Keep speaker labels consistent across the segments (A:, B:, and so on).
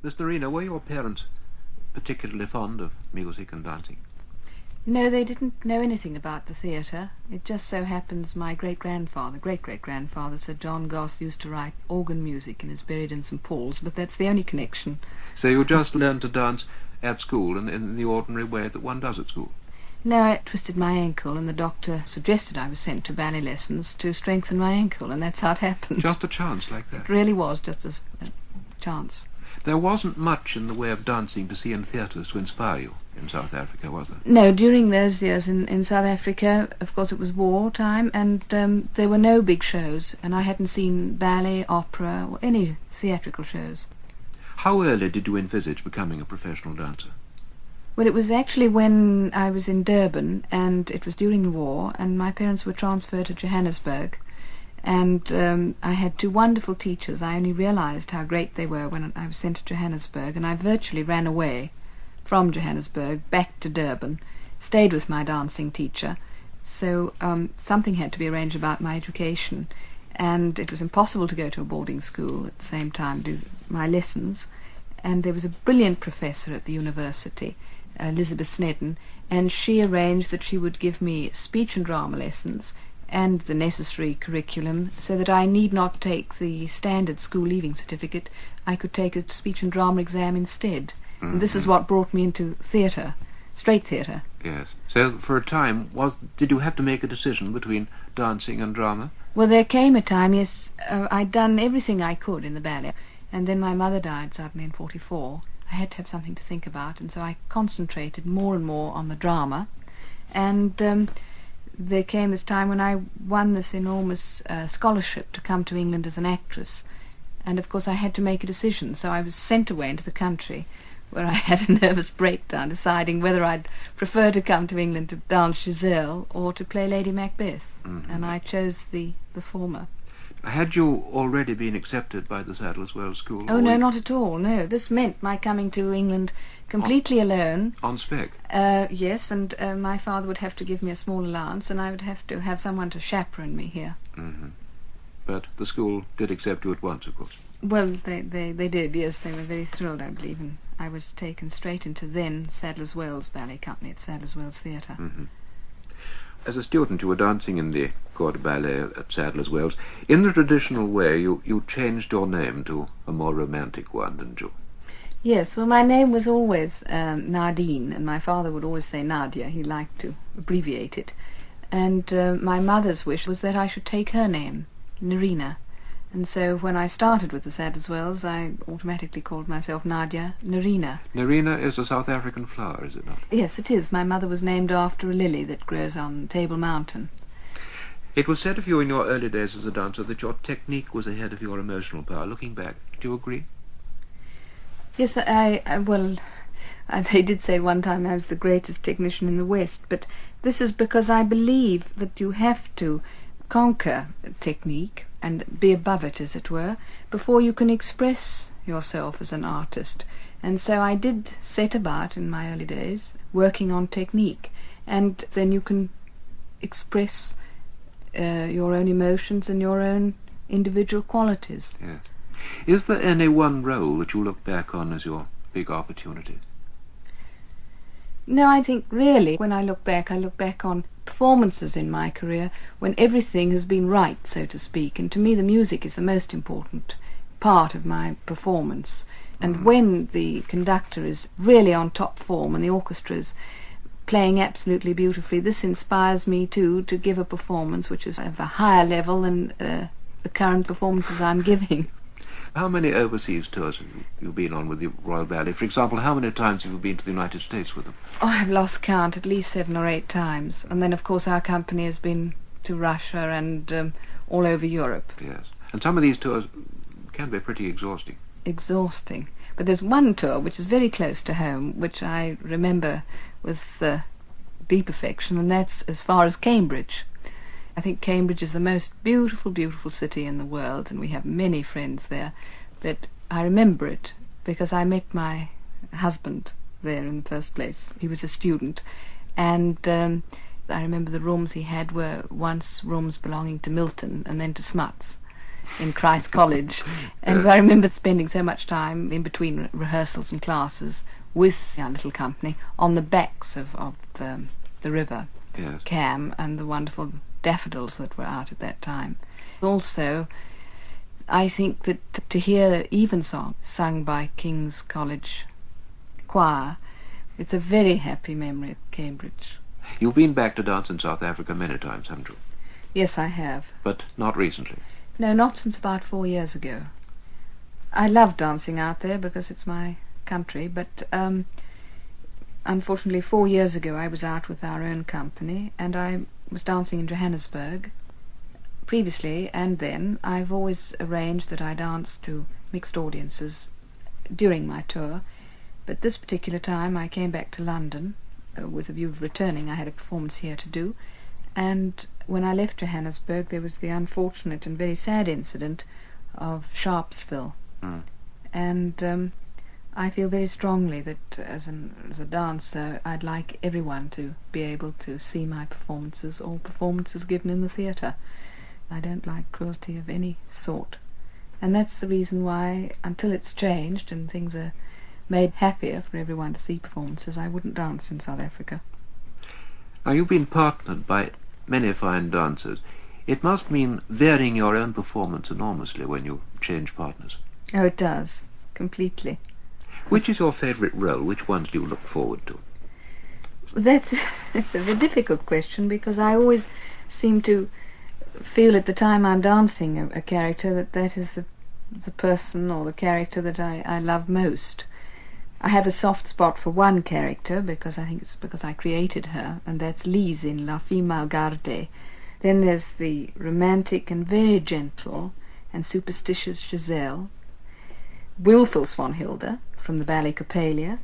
A: Miss Nerina, were your parents particularly fond of music and dancing?
B: No, they didn't know anything about the theatre. It just so happens my great-great-grandfather, Sir John Goss, used to write organ music and is buried in St Paul's, but that's the only connection.
A: So you just learned to dance at school in the ordinary way that one does at school?
B: No, I twisted my ankle and the doctor suggested I was sent to ballet lessons to strengthen my ankle, and that's how it happened.
A: Just a chance like that?
B: It really was just a chance.
A: There wasn't much in the way of dancing to see in theatres to inspire you in South Africa, was there?
B: No, during those years in South Africa, of course it was war time, and there were no big shows, and I hadn't seen ballet, opera, or any theatrical shows.
A: How early did you envisage becoming a professional dancer?
B: Well, it was actually when I was in Durban, and it was during the war, and my parents were transferred to Johannesburg, and I had two wonderful teachers. I only realised how great they were when I was sent to Johannesburg, and I virtually ran away from Johannesburg back to Durban, stayed with my dancing teacher, so something had to be arranged about my education, and it was impossible to go to a boarding school at the same time, do my lessons, and there was a brilliant professor at the university, Elizabeth Snedden, and she arranged that she would give me speech and drama lessons and the necessary curriculum so that I need not take the standard school leaving certificate. I could take a speech and drama exam instead. Mm-hmm. And this is what brought me into theatre, straight theatre.
A: Yes. So for a time, did you have to make a decision between dancing and drama?
B: Well, there came a time, yes, I'd done everything I could in the ballet, and then my mother died suddenly in 1944. I had to have something to think about, and so I concentrated more and more on the drama, and there came this time when I won this enormous scholarship to come to England as an actress, and of course I had to make a decision, so I was sent away into the country where I had a nervous breakdown deciding whether I'd prefer to come to England to dance Giselle or to play Lady Macbeth, and I chose the former.
A: Had you already been accepted by the Sadler's Wells School?
B: Oh, no, not at all, no. This meant my coming to England completely alone.
A: On spec?
B: Yes, and my father would have to give me a small allowance, and I would have to have someone to chaperone me here.
A: Mm-hmm. But the school did accept you at once, of course?
B: Well, they did, yes. They were very thrilled, I believe, and I was taken straight into then Sadler's Wells Ballet Company at Sadler's Wells Theatre.
A: Mm-hmm. As a student, you were dancing in the Corps de Ballet at Sadler's Wells. In the traditional way, you changed your name to a more romantic one, didn't you?
B: Yes, well, my name was always Nadine, and my father would always say Nadia. He liked to abbreviate it. And my mother's wish was that I should take her name, Nerina. And so when I started with the Sadler's Wells, I automatically called myself Nadia Nerina.
A: Nerina is a South African flower, is it not?
B: Yes, it is. My mother was named after a lily that grows on Table Mountain.
A: It was said of you in your early days as a dancer that your technique was ahead of your emotional power. Looking back, do you agree?
B: Yes, they did say one time I was the greatest technician in the West, but this is because I believe that you have to conquer technique and be above it, as it were, before you can express yourself as an artist. And so I did set about in my early days working on technique, and then you can express your own emotions and your own individual qualities.
A: Yes. Is there any one role that you look back on as your big opportunity?
B: No, I think really when I look back on performances in my career when everything has been right, so to speak, and to me the music is the most important part of my performance. And when the conductor is really on top form and the orchestra is playing absolutely beautifully, this inspires me too to give a performance which is of a higher level than the current performances I'm giving.
A: How many overseas tours have you been on with the Royal Ballet? For example, how many times have you been to the United States with them?
B: Oh, I've lost count, at least 7 or 8 times. And then, of course, our company has been to Russia and all over Europe.
A: Yes. And some of these tours can be pretty exhausting.
B: Exhausting. But there's one tour which is very close to home, which I remember with deep affection, and that's as far as Cambridge. I think Cambridge is the most beautiful, beautiful city in the world, and we have many friends there. But I remember it because I met my husband there in the first place. He was a student, and I remember the rooms he had were once rooms belonging to Milton and then to Smuts. in Christ College. And I remember spending so much time in between rehearsals and classes with our little company on the banks of the river,
A: Yes.
B: Cam, and the wonderful daffodils that were out at that time. Also, I think that to hear evensong sung by King's College Choir, it's a very happy memory at Cambridge.
A: You've been back to dance in South Africa many times, haven't you?
B: Yes, I have.
A: But not recently.
B: No, not since about 4 years ago. I love dancing out there because it's my country, but unfortunately 4 years ago I was out with our own company and I was dancing in Johannesburg. Previously and then I've always arranged that I dance to mixed audiences during my tour, but this particular time I came back to London with a view of returning. I had a performance here to do, and when I left Johannesburg there was the unfortunate and very sad incident of Sharpsville. And I feel very strongly that as a dancer I'd like everyone to be able to see my performances or performances given in the theatre. I don't like cruelty of any sort, and that's the reason why, until it's changed and things are made happier for everyone to see performances, I wouldn't dance in South Africa.
A: Now, you've been partnered by many fine dancers. It must mean varying your own performance enormously when you change partners.
B: Oh, it does, completely.
A: Which is your favourite role? Which ones do you look forward to?
B: That's a very difficult question, because I always seem to feel at the time I'm dancing a character that is the person or the character that I love most. I have a soft spot for one character because I think it's because I created her, and that's Lise in La Fille Gardée. Then there's the romantic and very gentle and superstitious Giselle, willful Swanhilda from the Ballet Coppelia,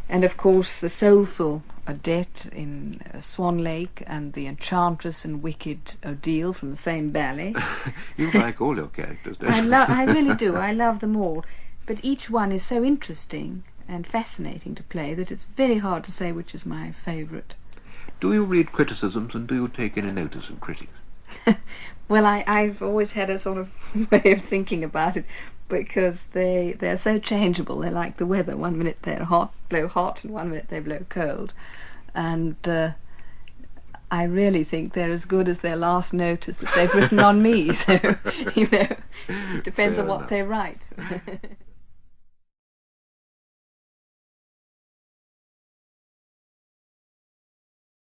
B: and of course the soulful Odette in Swan Lake, and the enchantress and wicked Odile from the same ballet.
A: You like all your characters, don't you?
B: I really do. I love them all. But each one is so interesting and fascinating to play that it's very hard to say which is my favourite.
A: Do you read criticisms, and do you take any notice of critics?
B: Well, I've always had a sort of way of thinking about it, because they're so changeable. They're like the weather. One minute they're blow hot, and 1 minute they blow cold. And I really think they're as good as their last notice that they've written on me. So, it depends
A: Fair
B: on what
A: enough.
B: they write.